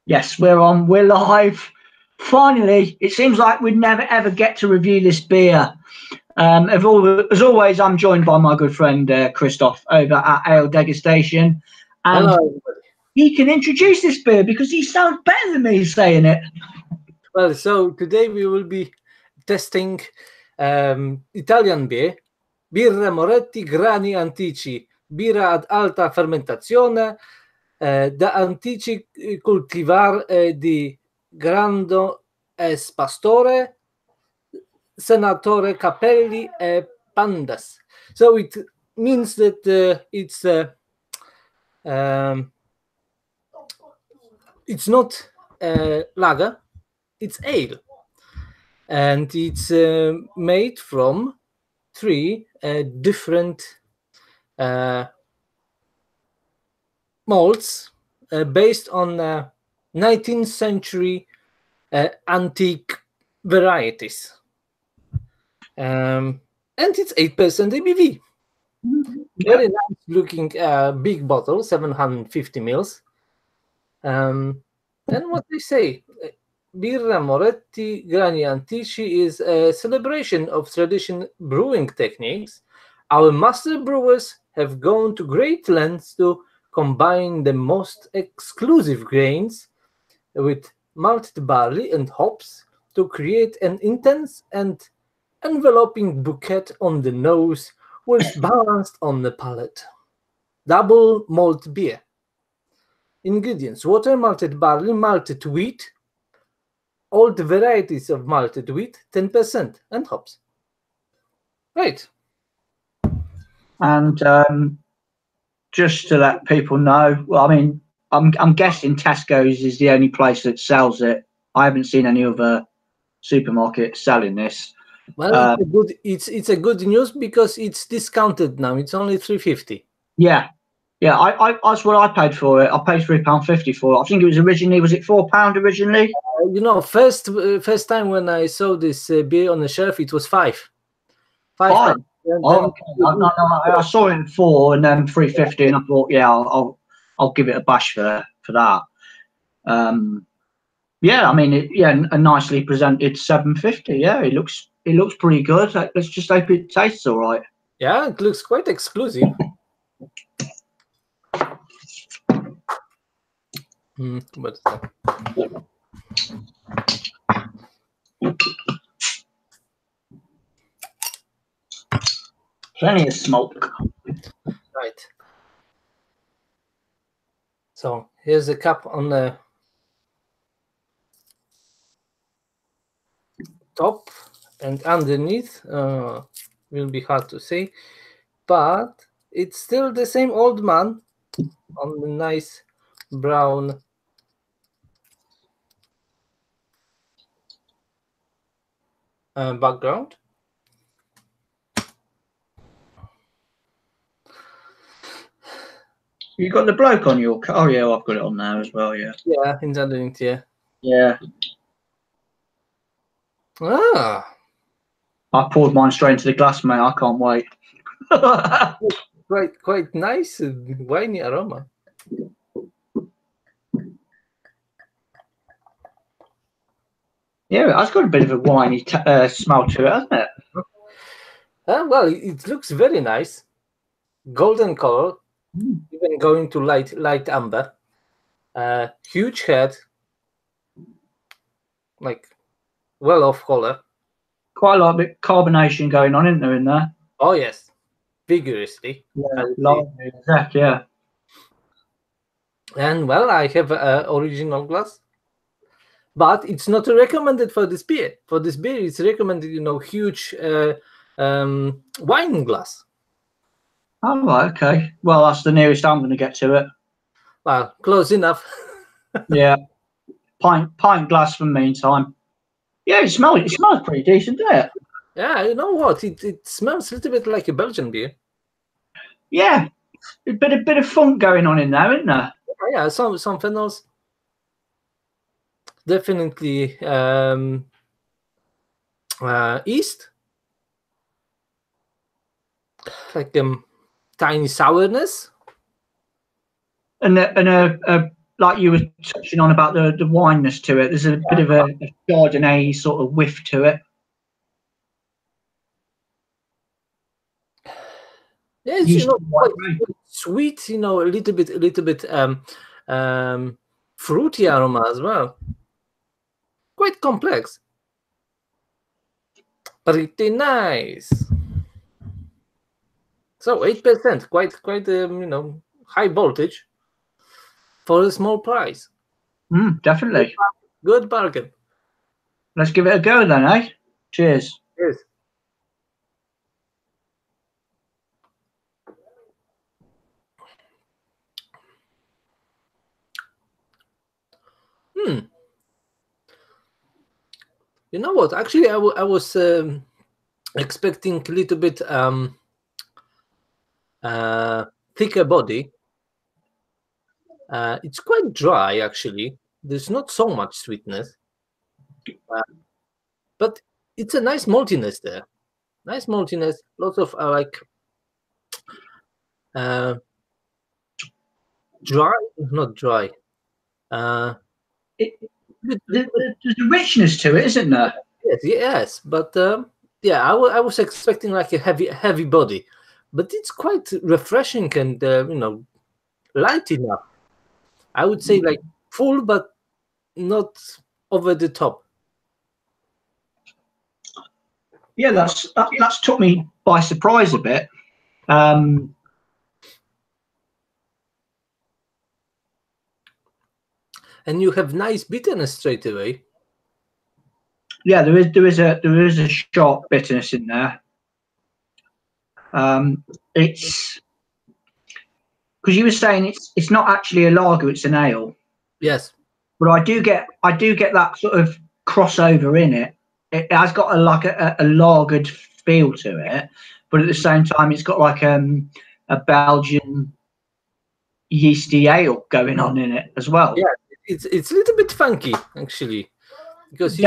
Yes, we're on. We're live. Finally, it seems like we'd never ever get to review this beer. As always, I'm joined by my good friend Christoph over at Ale Degustation, and Hello, everybody. he can introduce this beer because he sounds better than me saying it. Well, so today we will be testing Italian beer, Birra Moretti Grani Antichi, birra ad alta fermentazione, da Antichi cultivar di Grando es Pastore, Senatore Capelli e Pandas. So it means that it's not lager, it's ale, and it's made from three different malts based on 19th century antique varieties, and it's 8% ABV. Very nice looking big bottle, 750 mils. And what they say, Birra Moretti Grani Antichi is a celebration of traditional brewing techniques. Our master brewers have gone to great lengths to combine the most exclusive grains with malted barley and hops to create an intense and enveloping bouquet on the nose, whilst balanced on the palate. Double malt beer. Ingredients: water, malted barley, malted wheat, all the varieties of malted wheat, 10%, and hops. Right. And just to let people know, well, I mean, I'm guessing Tesco's is the only place that sells it. I haven't seen any other supermarket selling this. Well, it's a good news because it's discounted now. It's only $3.50. Yeah, that's what I paid for it. I paid £3.50 for it. I think it was £4 originally? First time when I saw this beer on the shelf, it was five. Oh, okay. No, I saw it at 4 and then £3.50, and I thought, yeah, I'll give it a bash for that. Yeah, I mean, a nicely presented 750. Yeah, it looks pretty good. Let's just hope it tastes all right. Yeah, it looks quite exclusive. But plenty of smoke. Right. So here's the cap on the top, and underneath will be hard to see, but it's still the same old man on the nice brown background. You got the bloke on your... Oh, yeah, I've got it on there as well, yeah. Yeah, in the underneath, yeah. Yeah. Ah. I poured mine straight into the glass, mate. I can't wait. Quite nice, winey aroma. Yeah, it's got a bit of a winey smell to it, hasn't it? Well, it looks very nice. Golden color, even going to light amber. Huge head, like well off color. Quite a lot of carbonation going on, isn't there, in there? Oh yes, vigorously. Yeah, yeah. And well, I have an original glass, but it's not recommended for this beer. For this beer, it's recommended, huge wine glass. Oh, right, okay. Well, that's the nearest I'm going to get to it. Well, close enough. Yeah, pint glass for the meantime. Yeah, it smells pretty decent, doesn't it? Yeah, you know what? It smells a little bit like a Belgian beer. Yeah, a bit of funk going on in there, isn't there? Yeah, some phenols. Definitely yeast, like tiny sourness, and a like you were touching on about the wineness to it. There's a bit of a Chardonnay sort of whiff to it. Yes, quite sweet. A little bit fruity aroma as well. Quite complex. Pretty nice. So 8%, quite high voltage for a small price. Definitely. Good bargain. Let's give it a go then, eh? Cheers. Yes. You know what? Actually, I was expecting a little bit thicker body. It's quite dry, actually. There's not so much sweetness, but it's a nice maltiness there. Nice maltiness. Lots of dry, not dry. There's a richness to it, isn't there? Yes, but yeah, I was expecting like a heavy body, but it's quite refreshing and light enough. I would say like full, but not over the top. Yeah, that's took me by surprise a bit. And you have nice bitterness straight away. Yeah, there is a sharp bitterness in there. It's because you were saying it's not actually a lager, it's an ale. Yes. But I do get that sort of crossover in it. It has got a lagered feel to it, but at the same time it's got like a Belgian yeasty ale going on in it as well. Yeah, it's a little bit funky actually, because you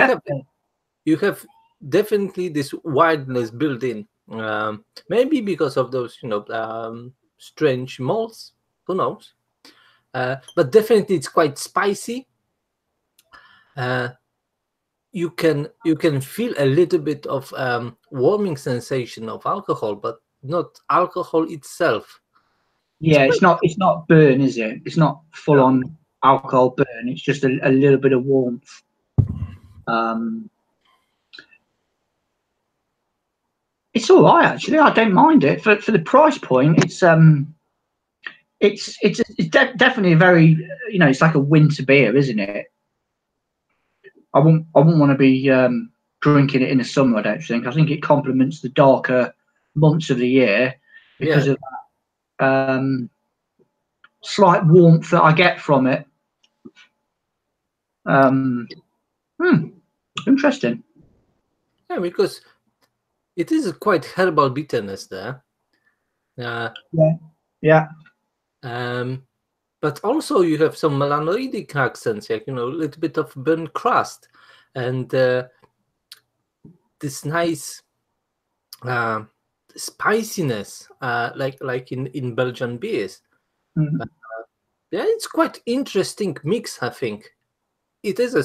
have definitely this wildness built in. Maybe because of those strange malts, who knows? But definitely it's quite spicy. You can feel a little bit of warming sensation of alcohol, but not alcohol itself. Yeah, it's not burn, is it? It's not full on alcohol burn. It's just a little bit of warmth. It's all right actually. I don't mind it for the price point. It's definitely a very it's like a winter beer, isn't it? I wouldn't want to be drinking it in the summer. I don't think. I think it complements the darker months of the year because of that slight warmth that I get from it. Interesting. Yeah, because it is a quite herbal bitterness there. Yeah. But also you have some melanoidic accents, like a little bit of burnt crust, and this nice spiciness, like in Belgian beers. Yeah, it's quite interesting mix. I think it is a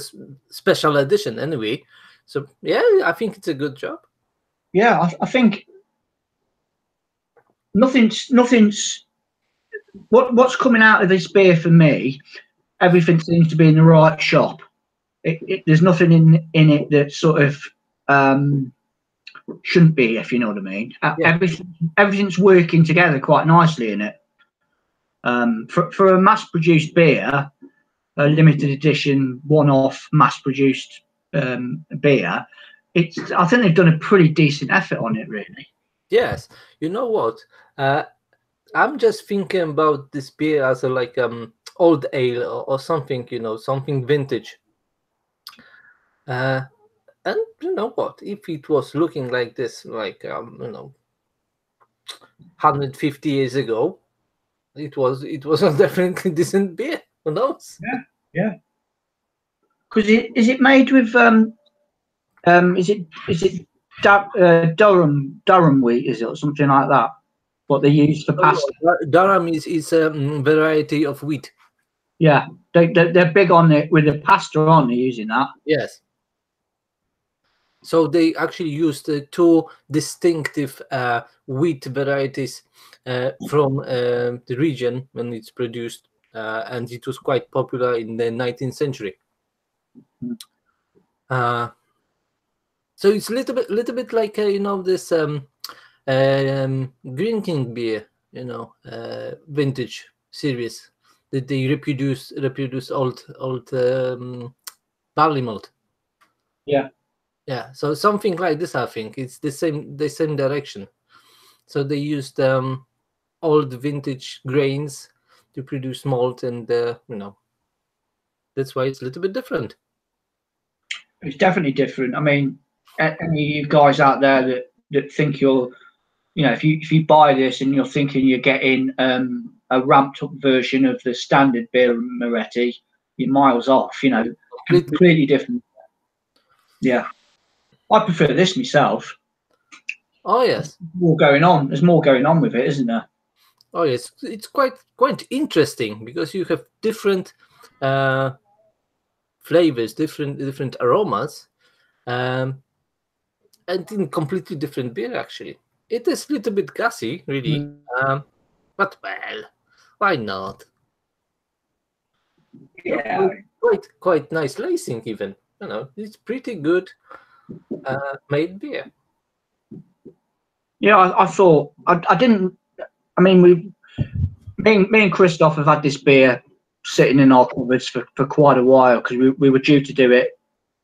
special edition anyway. So yeah, I think it's a good job. Yeah, I think nothing's what's coming out of this beer for me. Everything seems to be in the right shop. There's nothing in it that sort of shouldn't be, if you know what I mean. Everything's working together quite nicely in it. For a mass-produced beer, a limited edition, one-off, mass-produced beer, I think they've done a pretty decent effort on it, really. Yes, you know what? I'm just thinking about this beer as a old ale or something, something vintage. And you know what? If it was looking like this, 150 years ago, it was a definitely decent beer. Who knows? Yeah. Because is it made with is it Durham wheat, is it, or something like that? What they use for pasta? Durham is a variety of wheat. Yeah, they're big on it with the pasta, aren't they? Using that. Yes. So they actually used two distinctive wheat varieties from the region when it's produced, and it was quite popular in the 19th century. So it's a little bit like this drinking beer, vintage series that they reproduce old barley malt. Yeah. Yeah, so something like this, I think it's the same direction. So they used old vintage grains to produce malt, and that's why it's a little bit different. It's definitely different. I mean, any of you guys out there that think you're, if you buy this and you're thinking you're getting a ramped up version of the standard beer Moretti, you're miles off. Completely different. Yeah, I prefer this myself. Oh yes, more going on. There's more going on with it, isn't there? Oh yes, it's quite interesting because you have different flavors, different aromas, and in completely different beer. Actually, it is a little bit gassy, really, but well, why not? Yeah, quite nice lacing, even. It's pretty good made beer. Yeah, I thought I didn't. I mean, me and Christoph have had this beer sitting in our cupboards for quite a while because we were due to do it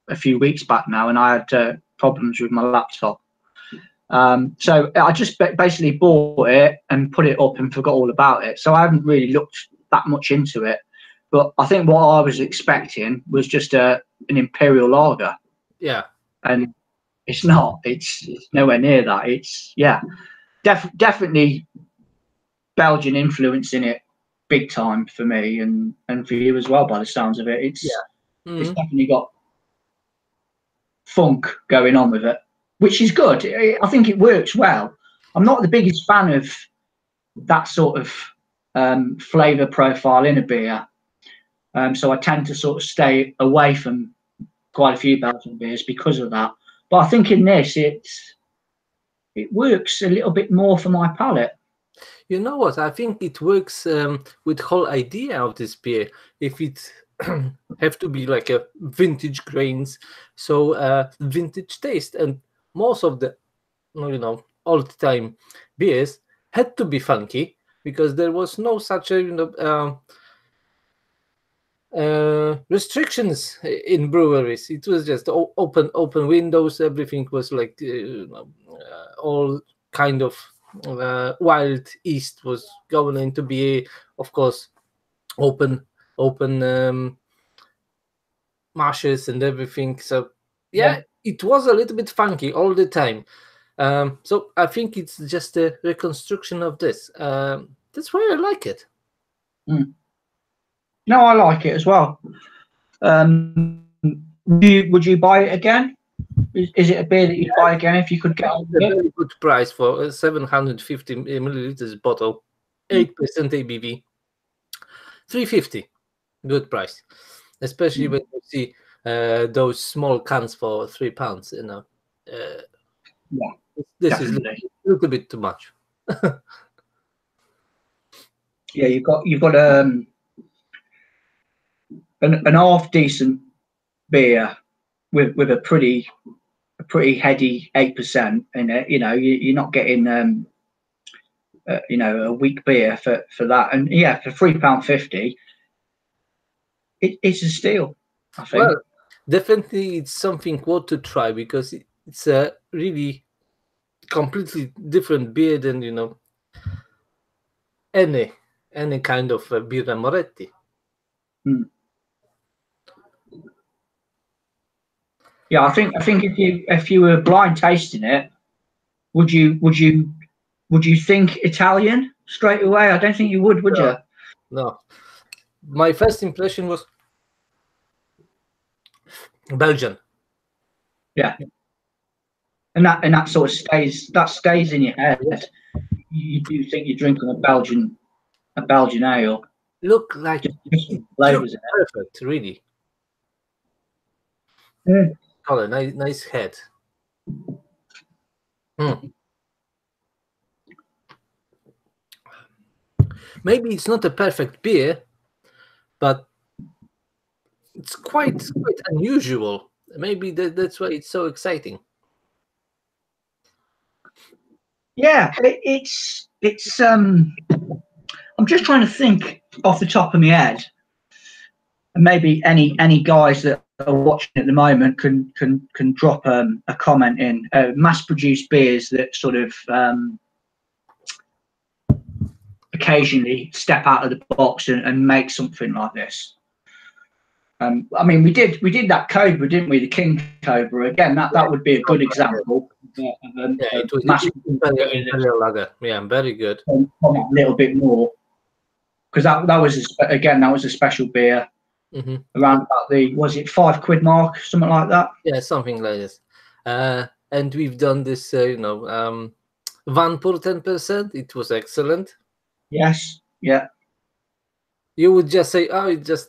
a few weeks back now, and I had problems with my laptop. So I just basically bought it and put it up and forgot all about it. So I haven't really looked that much into it. But I think what I was expecting was just an imperial lager. Yeah. And it's not. It's nowhere near that. It's definitely Belgian influence in it, big time for me and for you as well. By the sounds of it, it's definitely got funk going on with it, which is good. I think it works well. I'm not the biggest fan of that sort of flavour profile in a beer, so I tend to sort of stay away from quite a few Belgian beers because of that. But I think in this, it works a little bit more for my palate. You know what? I think it works with the whole idea of this beer. If it have to be like a vintage grains, so vintage taste, and most of the old time beers had to be funky because there was no such a restrictions in breweries. It was just open windows. Everything was like all kind of wild east was going to be, of course, open marshes and everything. So yeah, it was a little bit funky all the time. So I think it's just a reconstruction of this. That's why I like it. No, I like it as well. Would you buy it again? Is it a beer that you'd buy again if you could get a very good price for a 750 milliliters bottle, 8% ABV, 350. Good price, especially when you see those small cans for £3. This is a little bit too much. Yeah, you've got an half decent beer with a pretty heady 8% in it. You're not getting a weak beer for that. And yeah, for £3.50, it's a steal, I think. Well, definitely it's something worth to try because it's a really completely different beer than any kind of Birra Moretti. Yeah, I think if you were blind tasting it, would you think Italian straight away? I don't think you would you? No. My first impression was Belgian. Yeah. And that sort of stays in your head. You do think you're drinking a Belgian ale. look like Just flavors. perfect, really. Mm. Color, nice head. Maybe it's not a perfect beer, but it's quite unusual. Maybe that's why it's so exciting. Yeah, it's. I'm just trying to think off the top of my head, and maybe any guys that are watching at the moment can drop a comment in. Mass-produced beers that sort of occasionally step out of the box and make something like this. I mean, we did that Cobra, didn't we? The King Cobra. Again, that would be a good example of It was mass Imperial Lager. Yeah, very good. a little bit more, because that was that was a special beer around about was it £5 mark, something like that? Yeah, something like this. And we've done this, one pour 10%. It was excellent. Yes. Yeah. You would just say, oh, it's just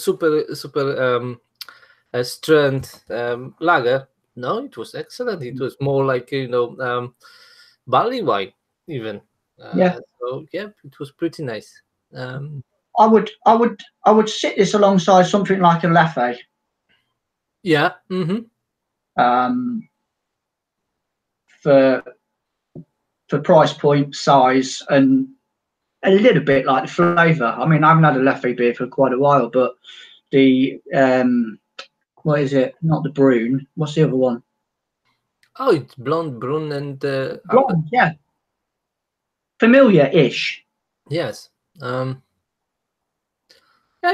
super strength lager. No, it was excellent. It was more like barley wine even. Yeah. So yeah, it was pretty nice. I would sit this alongside something like a Leffe. Yeah. For price point, size, and a little bit like the flavour. I mean, I haven't had a Leffe beer for quite a while, but the what is it? Not the Brune. What's the other one? Oh, it's blonde, brune, and Blonde, yeah. Familiar-ish. yes. Yeah,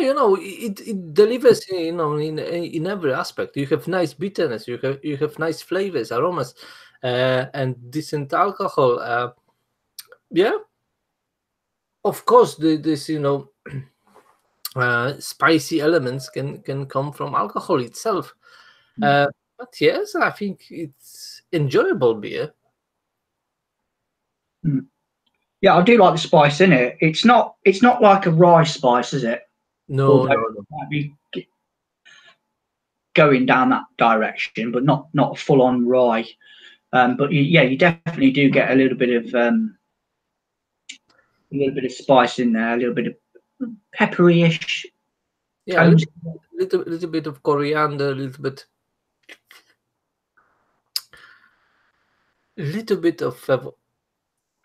it delivers, in every aspect. You have nice bitterness, you have nice flavors, aromas, and decent alcohol. Yeah, of course, this spicy elements can come from alcohol itself. But yes, I think it's enjoyable beer. Yeah, I do like the spice in it. It's not like a rye spice, is it? No. It might be going down that direction, but not a full on rye. But you definitely do get a little bit of spice in there, a little bit of peppery-ish tones. Little bit of coriander, little bit of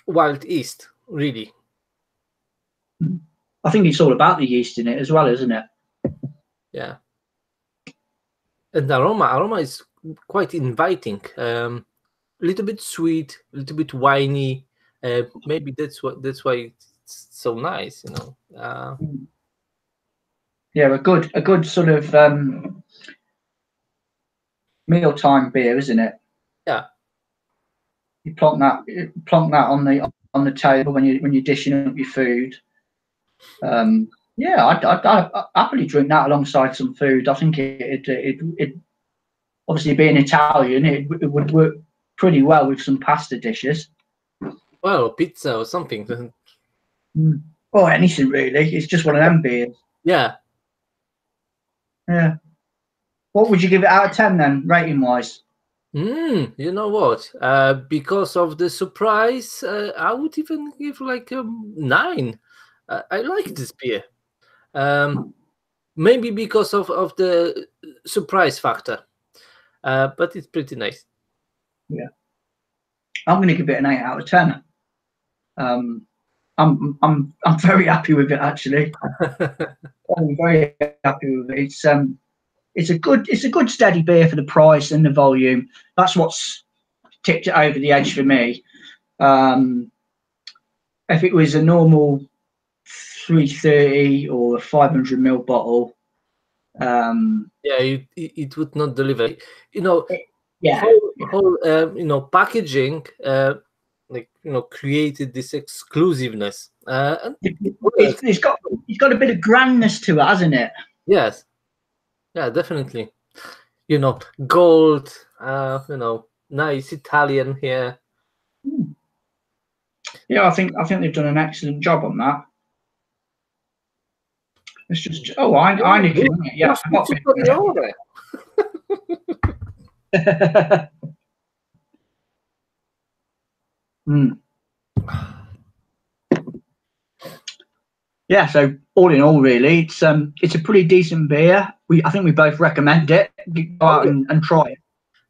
wild yeast, really. I think it's all about the yeast in it as well, isn't it? Yeah. And aroma is quite inviting. Little bit sweet, a little bit winey. Maybe that's why it's so nice. Yeah, a good sort of mealtime beer, isn't it? Yeah. You plonk that on the table when you're dishing up your food. Yeah, I'd happily drink that alongside some food. I think it obviously being Italian, it would work pretty well with some pasta dishes. Well, pizza or something. Or anything really. It's just one of them beers. Yeah. Yeah. What would you give it out of 10 then, rating wise? You know what? Because of the surprise, I would even give like a 9. I like this beer. Maybe because of the surprise factor, but it's pretty nice. Yeah, I'm going to give it an 8 out of 10. I'm very happy with it actually. I'm very happy with it. It's a good steady beer for the price and the volume. That's what's tipped it over the edge for me. If it was a normal 330 or a 500ml bottle, it would not deliver. Yeah. Whole packaging, created this exclusiveness. And it's got a bit of grandness to it, hasn't it? Yes. Yeah, definitely. Gold. Nice Italian here. Yeah, I think they've done an excellent job on that. It's just Heineken, isn't it? Yeah, I got superiore. Yeah, so all in all, really, it's a pretty decent beer. I think we both recommend it. Go out and try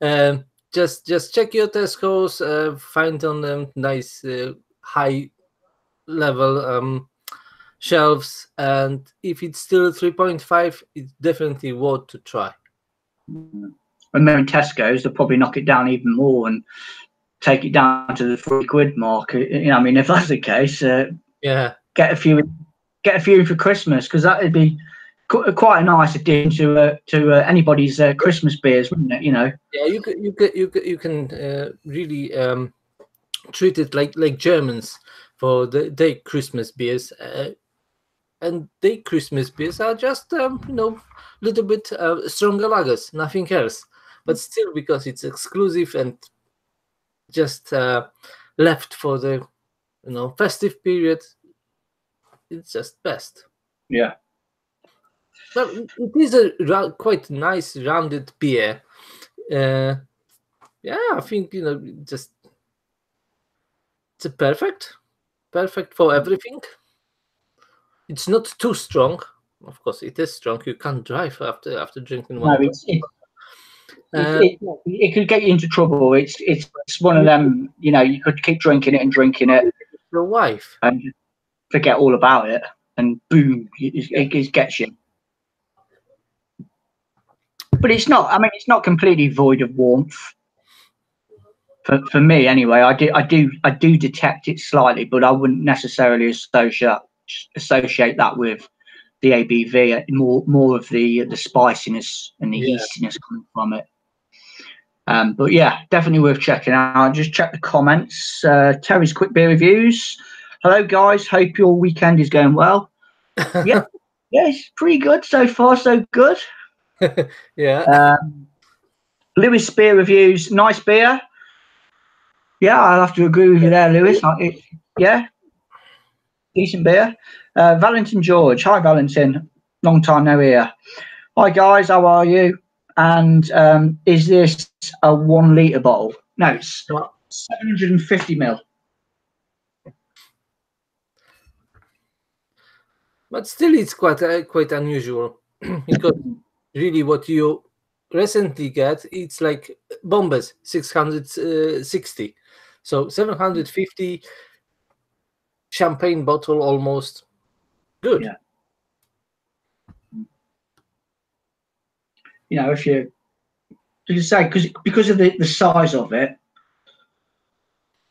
it. Just check your Tesco's, find on them nice high level shelves, and if it's still 3.5, it's definitely worth to try. When they're in Tesco's, they'll probably knock it down even more and take it down to the £3 mark. I mean, if that's the case, yeah, get a few in for Christmas, because that would be quite a nice addition to anybody's Christmas beers, wouldn't it? Yeah, you can really treat it like Germans for their Christmas beers, and their Christmas beers are just little bit stronger lagers, nothing else. But still, because it's exclusive and just left for the festive period, it's just best. Yeah. But it is a quite nice rounded beer. Yeah, I think just it's a perfect for everything. It's not too strong. Of course, it is strong. You can't drive after drinking one. No, it could get you into trouble. It's one of them. You could keep drinking it. Your wife and forget all about it, and boom, it gets you. But it's not. I mean, it's not completely void of warmth. For me, anyway, I do detect it slightly, but I wouldn't necessarily associate that with the ABV. More of the spiciness and the yeastiness coming from it. But yeah, definitely worth checking out. Just check the comments. Terry's Quick Beer Reviews. Hello, guys. Hope your weekend is going well. Yeah, it's pretty good so far. So good. Yeah. Lewis Beer Reviews. Nice beer. Yeah, I'll have to agree with you there, Lewis. Yeah, decent beer. Valentin George. Hi, Valentin. Long time no hear. Hi, guys. How are you? And is this a 1 litre bottle? No, it's 750 ml. But still, it's quite unusual because really what you recently get, it's like Bombers 660, so 750 champagne bottle almost. Good. Yeah. If you say because of the size of it,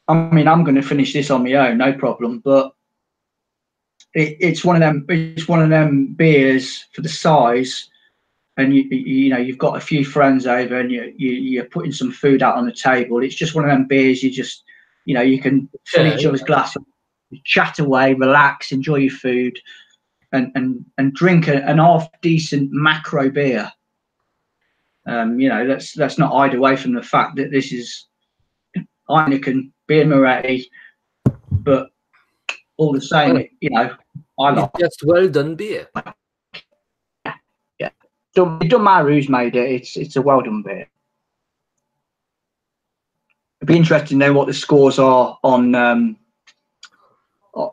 I mean, I'm going to finish this on my own, no problem. But it's one of them. It's one of them beers for the size, and you've got a few friends over, and you're putting some food out on the table. It's just one of them beers. You can fill each other's glasses, chat away, relax, enjoy your food, and drink an half decent macro beer. Let's not hide away from the fact that this is Heineken, beer Moretti, but all the same, I like it's just well done beer. Yeah, it doesn't matter who's made it. It's a well done beer. It'd be interesting to know what the scores are on on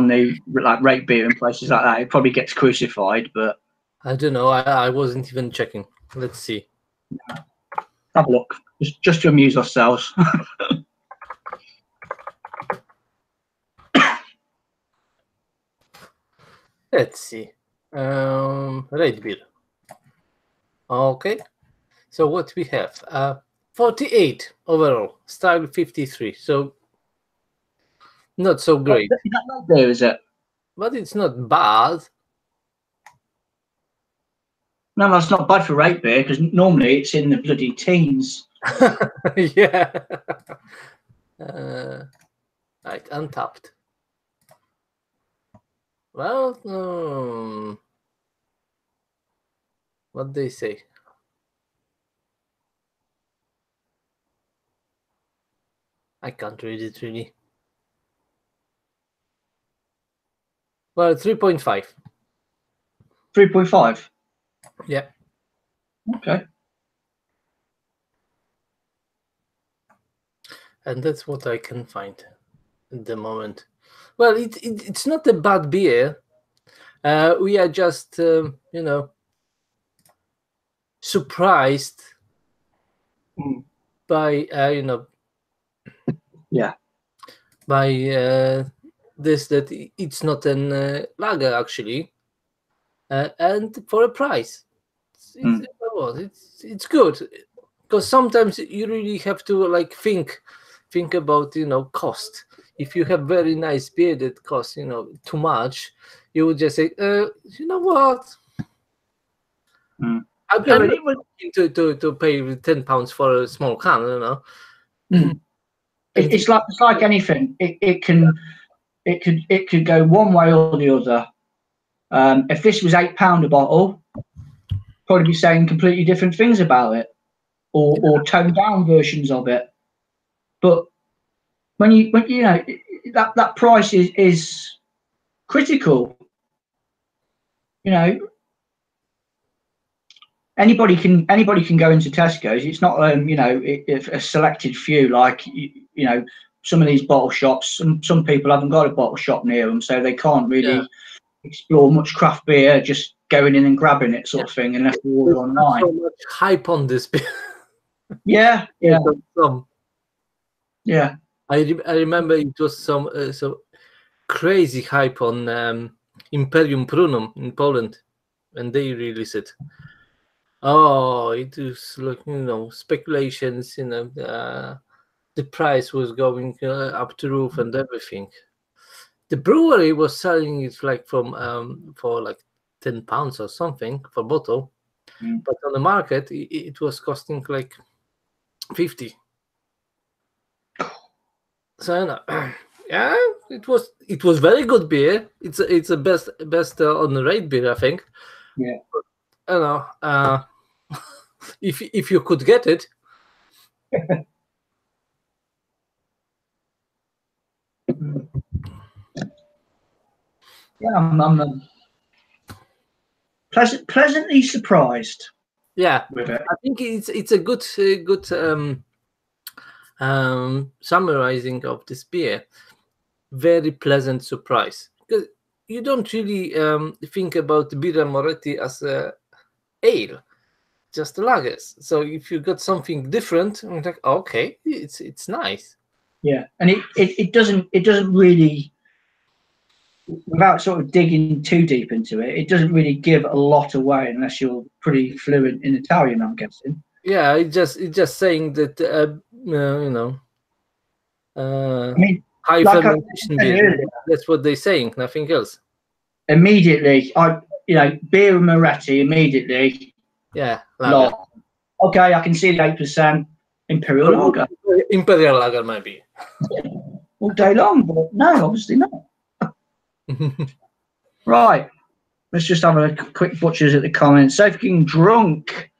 the rate beer and places like that. It probably gets crucified, but I don't know. I wasn't even checking. Let's see. Have a look, just to amuse ourselves. Let's see. Rate beer. Okay. So what we have? 48 overall. Style 53. So not so great. Is that rate beer, is it? But it's not bad. No, that's not bad for rate beer, because normally it's in the bloody teens. Yeah. Right, Untapped. Well, what they say? I can't read it really. Well, 3.5. 3.5. Yeah. Okay. And that's what I can find at the moment. Well, it's not a bad beer. We are just, surprised by, Yeah. by this, that it's not an lager actually, and for a price, it's good, because sometimes you really have to like think about cost. If you have very nice beer that costs too much, you would just say, you know what, I'm Yeah, not but it was. to pay £10 for a small can, It's like anything. It could go one way or the other. If this was £8 a bottle, probably be saying completely different things about it, or toned down versions of it. But when that price is critical. Anybody can go into Tesco's. It's not a selected few like some of these bottle shops. Some people haven't got a bottle shop near them, so they can't really explore much craft beer. Just going in and grabbing it, sort of thing, unless they order online. So much hype on this beer. Yeah. I remember it was some crazy hype on Imperium Prunum in Poland when they released it. Oh, it was like speculations. The price was going up to roof and everything. The brewery was selling it like from for like £10 or something for bottle, but on the market it was costing like 50. So yeah, it was very good beer. It's a best on the rate beer, I think. Yeah. But, if you could get it. Yeah, I'm pleasantly surprised. Yeah, with it. I think it's a good summarizing of this beer. Very pleasant surprise, because you don't really think about Birra Moretti as a ale, just lagers. So if you got something different, I'm like, okay, it's nice. Yeah, and it doesn't really, without sort of digging too deep into it, it doesn't really give a lot away unless you're pretty fluent in Italian, I'm guessing. Yeah, it's just saying that I mean, high like fermentation beer. That's what they're saying, nothing else. Immediately, Birra Moretti immediately. Yeah, lager. Okay, I can see the 8% Imperial Lager. Imperial Lager, maybe. All day long, but no, obviously not. Right, let's just have a quick butchers at the comments. So fucking drunk.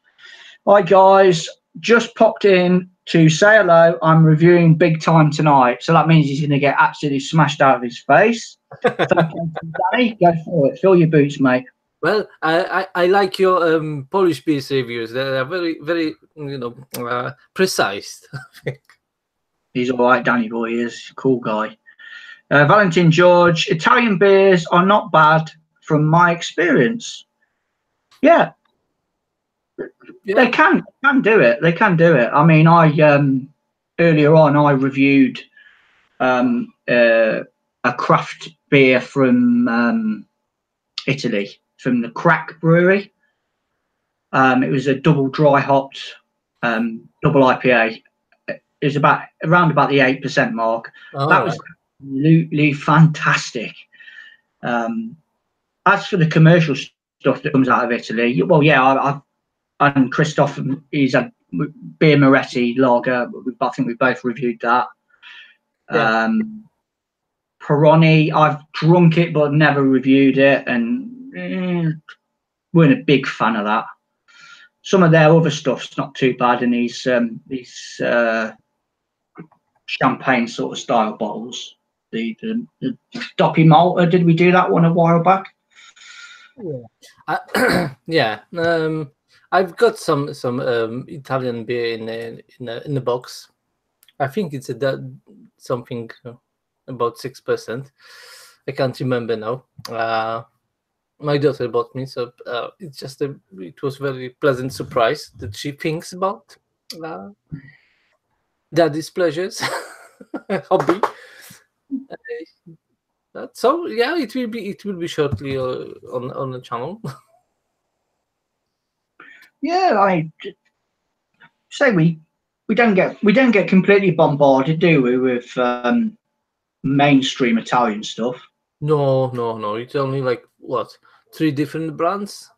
Hi guys, just popped in to say hello. I'm reviewing Big Time tonight, so that means he's going to get absolutely smashed out of his face. Danny, go for it. Fill your boots, mate. Well, I like your Polish beer reviews. They are very, very, precise. He's all right, Danny boy. He is a cool guy. Valentin George, Italian beers are not bad from my experience. Yeah. They can do it. They can do it. I mean, earlier on I reviewed a craft beer from Italy, from the Crack Brewery. It was a double dry hopped double IPA. It was around about the 8% mark. That was absolutely fantastic. As for the commercial stuff that comes out of Italy, well, yeah, and Christoph, he's a Birra Moretti lager. I think we both reviewed that. Yeah. Peroni, I've drunk it but never reviewed it, and weren't a big fan of that. Some of their other stuff's not too bad in these champagne sort of style bottles. The Doppy Malta, did we do that one a while back? Yeah. I've got some Italian beer in the box. I think it's something about 6%. I can't remember now. My daughter bought me, so it was very pleasant surprise that she thinks about daddy's pleasures hobby. So yeah, it will be shortly on the channel. Yeah, I say we don't get completely bombarded, do we, with mainstream Italian stuff? No. It's only like what, 3 different brands?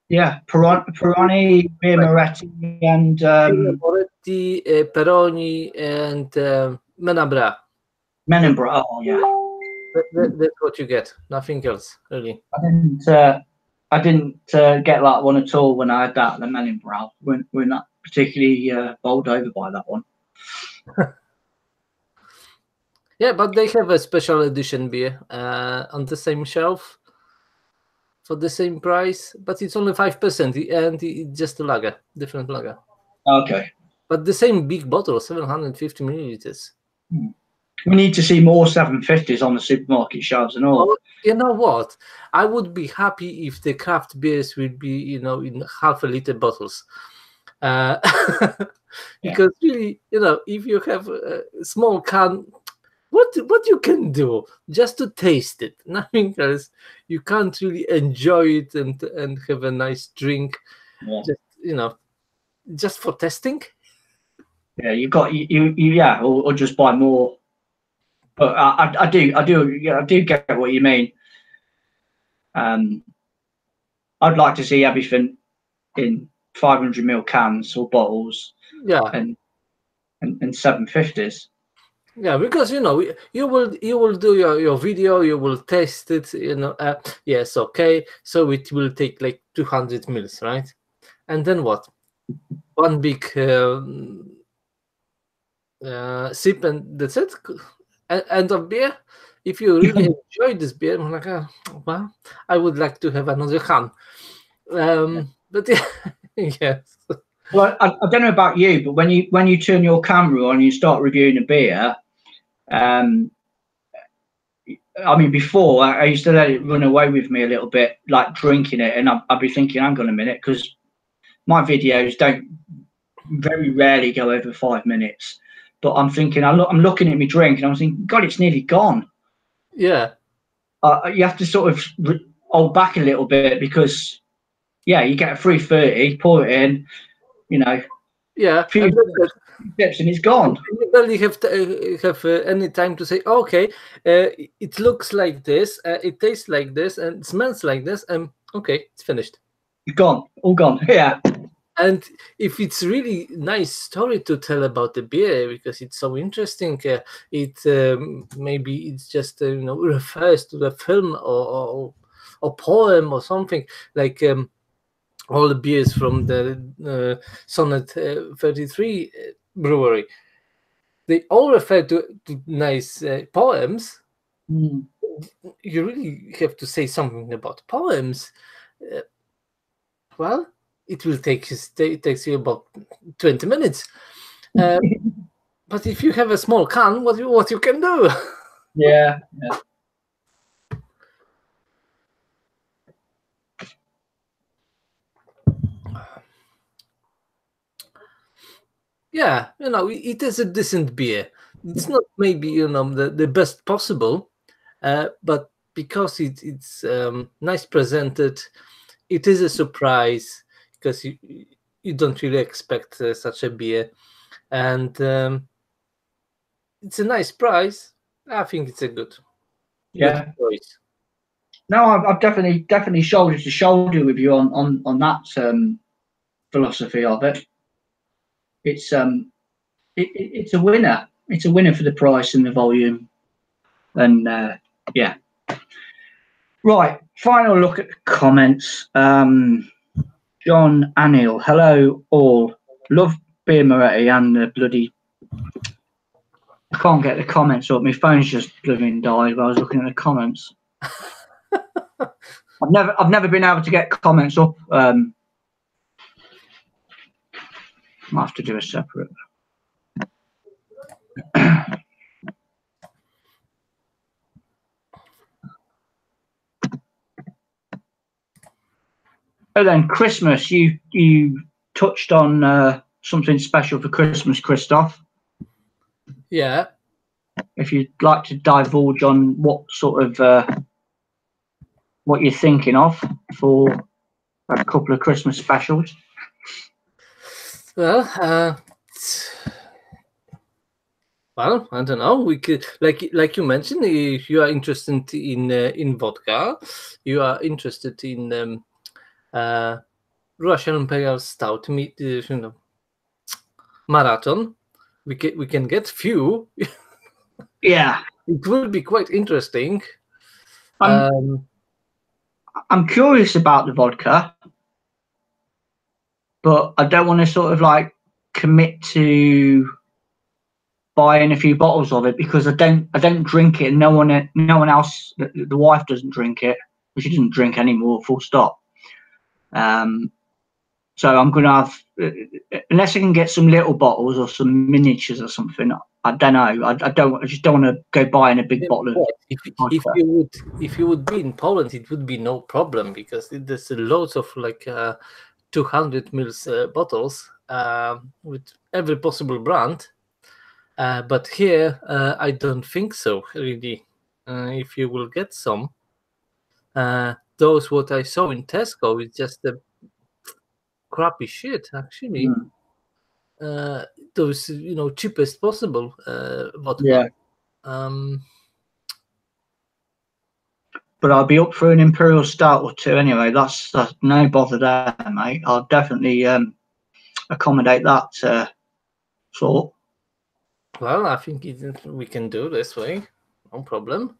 Yeah, Peroni, Birra Moretti, and Moretti, Peroni, and Menabra. Menembra. Oh yeah, That's what you get. Nothing else, really. I didn't get that one at all when I had that. The Menembra. We're not particularly bowled over by that one. Yeah, but they have a special edition beer on the same shelf for the same price, but it's only 5%, and it's just a lager, different lager. Okay. But the same big bottle, 750 milliliters. We need to see more 750s on the supermarket shelves and all. Oh, you know what? I would be happy if the craft beers would be, in half-a-liter bottles. Because really, if you have a small can, what you can do just to taste it, nothing else. You can't really enjoy it and have a nice drink. Just for testing. Yeah, you got yeah, or just buy more. But I do get what you mean. I'd like to see everything in 500ml cans or bottles. Yeah. And 750s. Yeah, because you will do your video, you will test it, yes, okay, so it will take like 200 mils, right? And then what? One big sip and that's it. End of beer. If you really enjoy this beer, I'm like, well, I would like to have another can. But yeah, yes. Well, I don't know about you, but when you turn your camera on and you start reviewing a beer, I mean, before I used to let it run away with me a little bit, like drinking it, and I'd be thinking, hang on a minute, because my videos don't very rarely go over 5 minutes. But I'm thinking, I'm looking at my drink, and I'm thinking, God, it's nearly gone. Yeah. You have to sort of hold back a little bit because, yeah, you get a 330, pour it in, yeah, few steps and it's gone. You barely have any time to say, okay, it looks like this, it tastes like this, and it smells like this, and okay, it's finished. It's gone, all gone. Yeah. And if it's really nice story to tell about the beer because it's so interesting, maybe it's just refers to the film or poem or something like. All the beers from the Sonnet 33 brewery, they all refer to nice poems. Mm. You really have to say something about poems. Well, it will it takes you about 20 minutes. But if you have a small can, what you can do? Yeah. Yeah, it is a decent beer. It's not maybe the best possible, but because it's nice presented, it is a surprise because you don't really expect such a beer, and it's a nice price. I think it's a good choice. No, I've definitely shoulder to shoulder with you on that philosophy of it. It's it's a winner. It's a winner for the price and the volume, and yeah. Right, final look at the comments. John Anil, hello all. Love Birra Moretti and the bloody. I can't get the comments up. My phone's just blooming died while I was looking at the comments. I've never been able to get comments up. I'll have to do a separate. Oh, then Christmas. You touched on something special for Christmas, Christoph. Yeah. If you'd like to divulge on what sort of what you're thinking of for a couple of Christmas specials. Well, I don't know. We could, like you mentioned, if you are interested in vodka, you are interested in Russian Imperial Stout marathon. We can get few. Yeah, It would be quite interesting. I'm curious about the vodka, but I don't want to sort of like commit to buying a few bottles of it because I don't drink it, and no one else, the wife doesn't drink it. She doesn't drink anymore. Full stop. So I'm gonna have, unless I can get some little bottles or some miniatures or something. I don't know. I just don't want to go buying a big bottle of vodka. If you would be in Poland, it would be no problem because there's loads of 200 mils bottles with every possible brand. But here, I don't think so. Really, if you will get some, those what I saw in Tesco is just the crappy shit. Actually, those cheapest possible vodka. Yeah. Um, But I'll be up for an Imperial Stout or two anyway. That's no bother there, mate. I'll definitely accommodate that sort. well, I think we can do this way. No problem.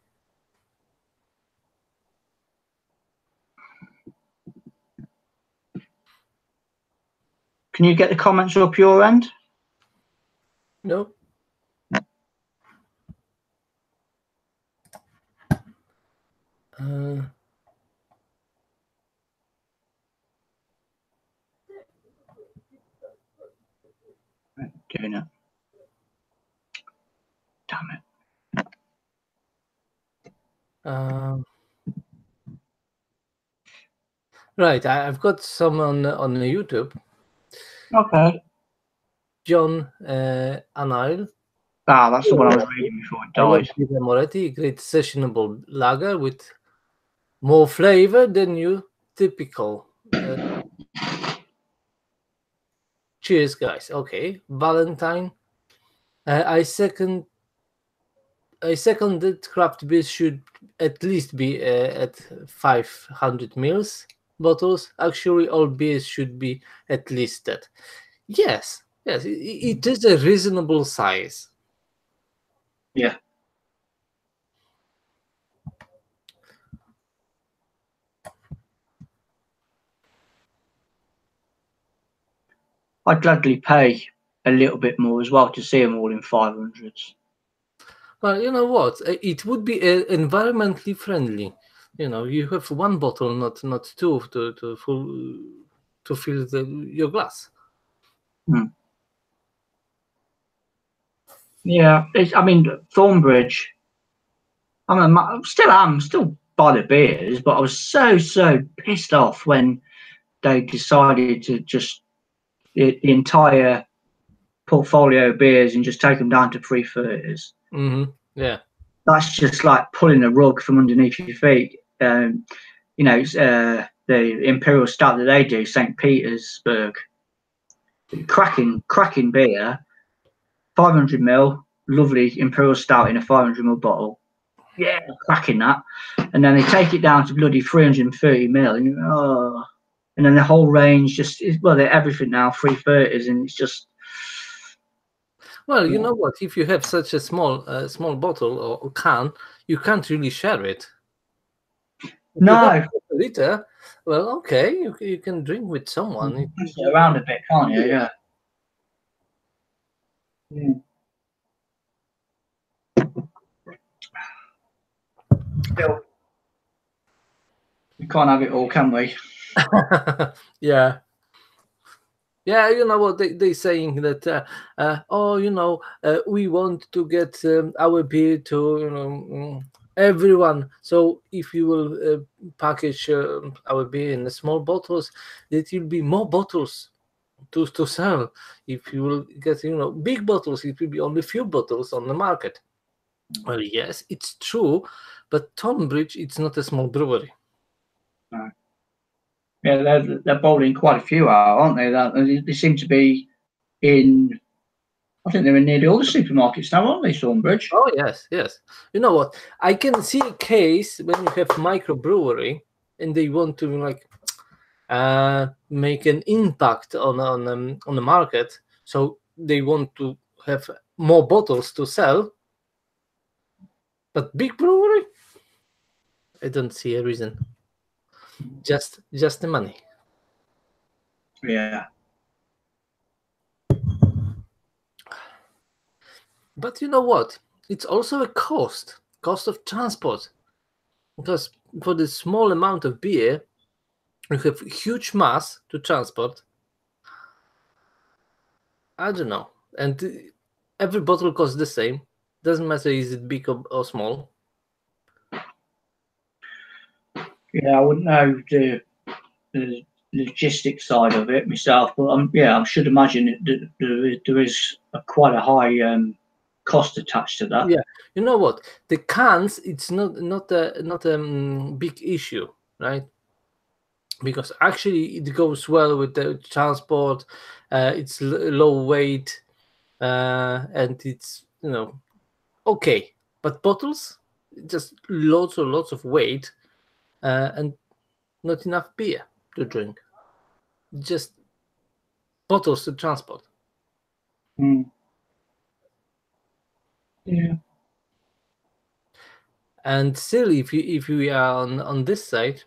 Can you get the comments up your end? No. Doing it. Damn it. Right, I've got some on YouTube. Okay. John Anile. That's the one I was reading before it died. Birra Moretti, great sessionable lager with more flavor than your typical. Cheers, guys. Okay, Valentine. I second that craft beer should at least be at 500 mils bottles. Actually, all beers should be at least that. Yes, it is a reasonable size. Yeah. I'd gladly pay a little bit more as well to see them all in 500s. Well, you know what? It would be environmentally friendly. You have one bottle, not two, to fill your glass. Yeah, I mean, Thornbridge. I'm still by the beers, but I was so pissed off when they decided to just the entire portfolio of beers and just take them down to 330s. Yeah, that's just like pulling the rug from underneath your feet. The Imperial Stout that they do, St. Petersburg, cracking beer, 500 ml, lovely Imperial Stout in a 500 ml bottle. Yeah, cracking that. And then they take it down to bloody 330 ml, and then the whole range they're everything now 330s, and it's just. Well, you know what? If you have such a small bottle or can, you can't really share it. If no. you have a liter, well, okay, you can drink with someone. You can push it around a bit, can't you? Yeah. We can't have it all, can we? Yeah. Yeah, you know what they saying that oh, you know, we want to get our beer to, you know, everyone. So if you will package our beer in the small bottles, it will be more bottles to sell. If you will get, you know, big bottles, it will be only few bottles on the market. Well, yes, it's true, but Tonbridge, it's not a small brewery. No. Yeah, they're bowling quite a few out, aren't they? They seem to be in. I think they're in nearly all the supermarkets now, aren't they, Thornbridge? Oh yes, yes. You know what? I can see a case when you have microbrewery and they want to like make an impact on the market, so they want to have more bottles to sell. But big brewery, I don't see a reason. Just the money. Yeah. But you know what? It's also a cost of transport, because for the small amount of beer, you have huge mass to transport. I don't know, and every bottle costs the same. Doesn't matter is it big or small. Yeah, I wouldn't know the logistics side of it myself, but yeah, I should imagine there is quite a high cost attached to that. Yeah, you know what? The cans, it's not a big issue, right? Because actually it goes well with the transport. It's low weight, and it's, you know, okay. But bottles, just lots of weight, and not enough beer to drink. Just bottles to transport. Mm. Yeah. And still, if we are on this side,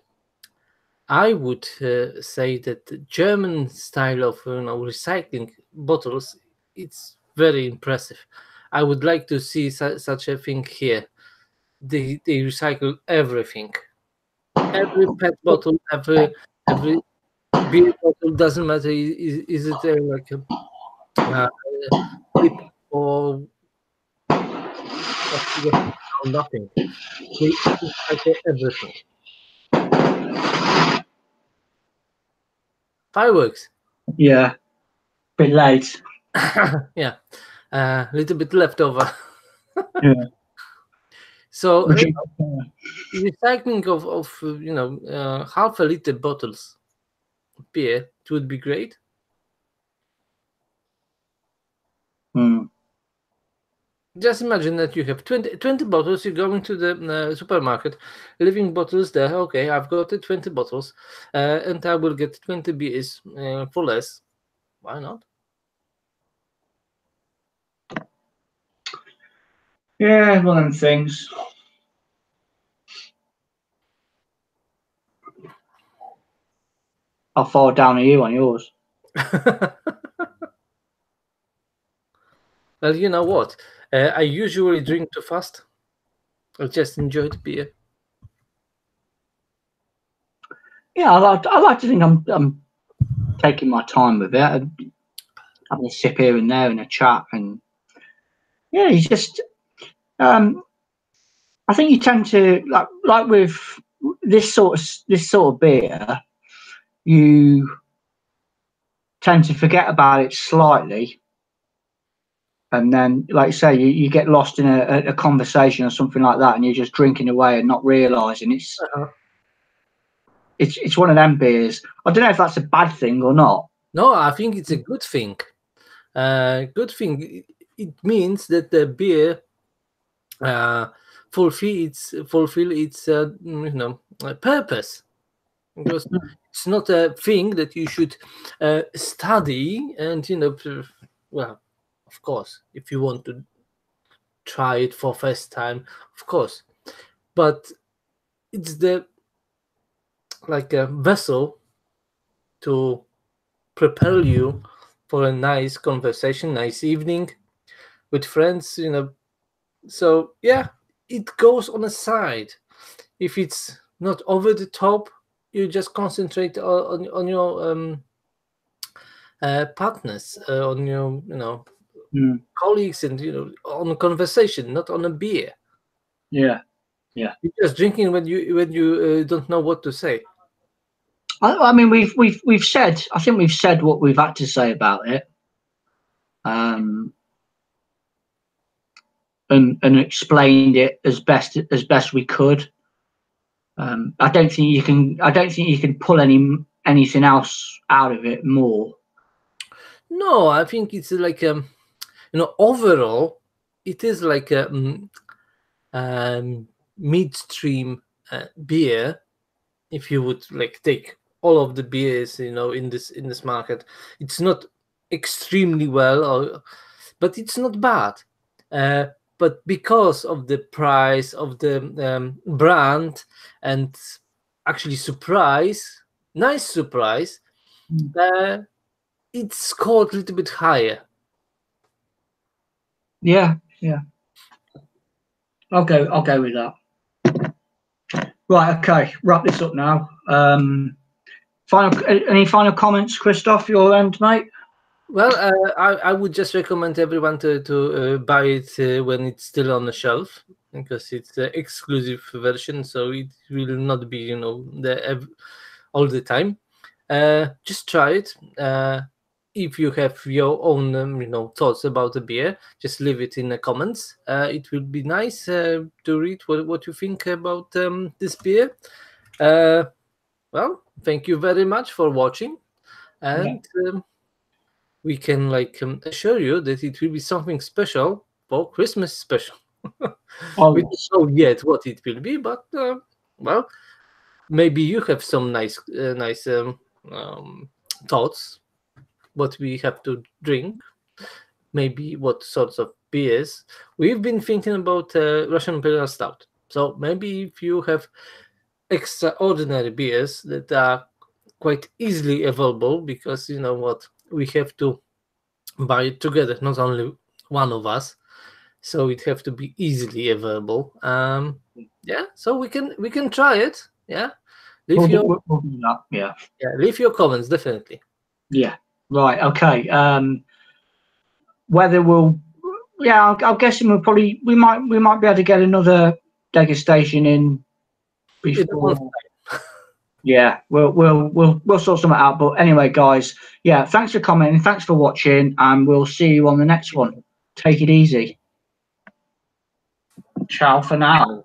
I would say that the German style of, you know, recycling bottles, it's very impressive. I would like to see such a thing here. They recycle everything. Every PET bottle, every beer bottle, doesn't matter. Is it like a clip or nothing? They recycle everything. Fireworks. Yeah. Bit late. Yeah, a little bit leftover. Yeah. So Would you- recycling of you know, half a liter bottles of beer, it would be great. Mm. Just imagine that you have 20 bottles. You go into the supermarket, leaving bottles there. Okay, I've got 20 bottles, and I will get 20 beers for less. Why not? Yeah, one of them things. How far down are you on yours? Well, you know what? I usually drink too fast. I just enjoy the beer. Yeah, I like to think I'm taking my time with it, and having a sip here and there and a chat, and yeah, you just I think you tend to like with this sort of beer, you tend to forget about it slightly, and then, like you say, you get lost in a conversation or something like that, and you're just drinking away and not realizing Uh-huh. it's one of them beers. I don't know if that's a bad thing or not. No, I think it's a good thing. Good thing. It means that the beer uh, fulfill its you know, purpose, because it's not a thing that you should study and, you know, well, of course, if you want to try it for first time, of course, but it's the like a vessel to prepare you for a nice conversation, nice evening with friends, you know. So yeah, it goes on a side. If it's not over the top, you just concentrate on your partners, on your colleagues, and on conversation, not on a beer. Yeah. You're just drinking when you don't know what to say. I mean, we've said. I think we've said what we've had to say about it, and explained it as best we could. I don't think you can pull anything else out of it more. No, I think it's like overall, it is like a midstream beer. If you would like take all of the beers in this market, it's not extremely well, but it's not bad. But because of the price of the brand and actually nice surprise, it's scored a little bit higher. Yeah. I'll go with that. Right. Okay. Wrap this up now. Any final comments, Christoph, your end, mate? Well, I would just recommend everyone to buy it when it's still on the shelf, because it's the exclusive version, so it will not be all the time. Just try it. If you have your own thoughts about the beer, just leave it in the comments. It will be nice to read what you think about this beer. Well, thank you very much for watching, and we can assure you that it will be something special for Christmas special. We don't know yet what it will be, but well, maybe you have some nice thoughts what we have to drink, maybe what sorts of beers. We've been thinking about Russian Imperial Stout, so maybe if you have extraordinary beers that are quite easily available, because we have to buy it together, not only one of us, so it have to be easily available. So we can try it. Leave we'll do that. Leave your comments, definitely. Right. Okay. Whether we'll I'm guessing we might be able to get another degustation in before. We'll sort something out. But anyway, guys, thanks for commenting, thanks for watching, and we'll see you on the next one. Take it easy. Ciao for now.